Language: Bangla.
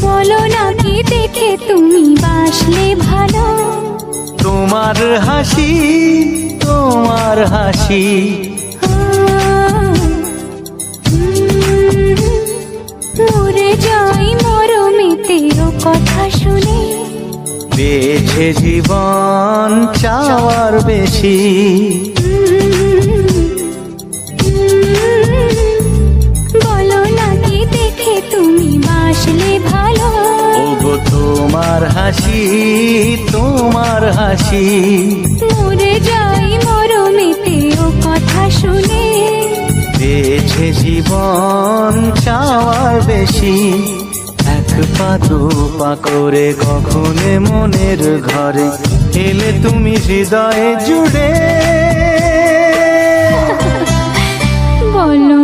বলো না কি দেখে তুমি বাসলে ভালো, তোমার হাসি, তোমার হাসি। মরে যাই মরমেতেও কথা শুনে, বেছে জীবন চাওয়ার বেশি। বলো না কি দেখে তুমি বাসলে ভালো, ওগো তোমার হাসি, তোমার হাসি। মরে যাই মরমেতেও কথা শুনে, বেছে জীবন চাওয়ার বেশি। এক পা দু পা করে কখনো মনের ঘরে এলে তুমি হৃদয়ে জুড়ে। বলো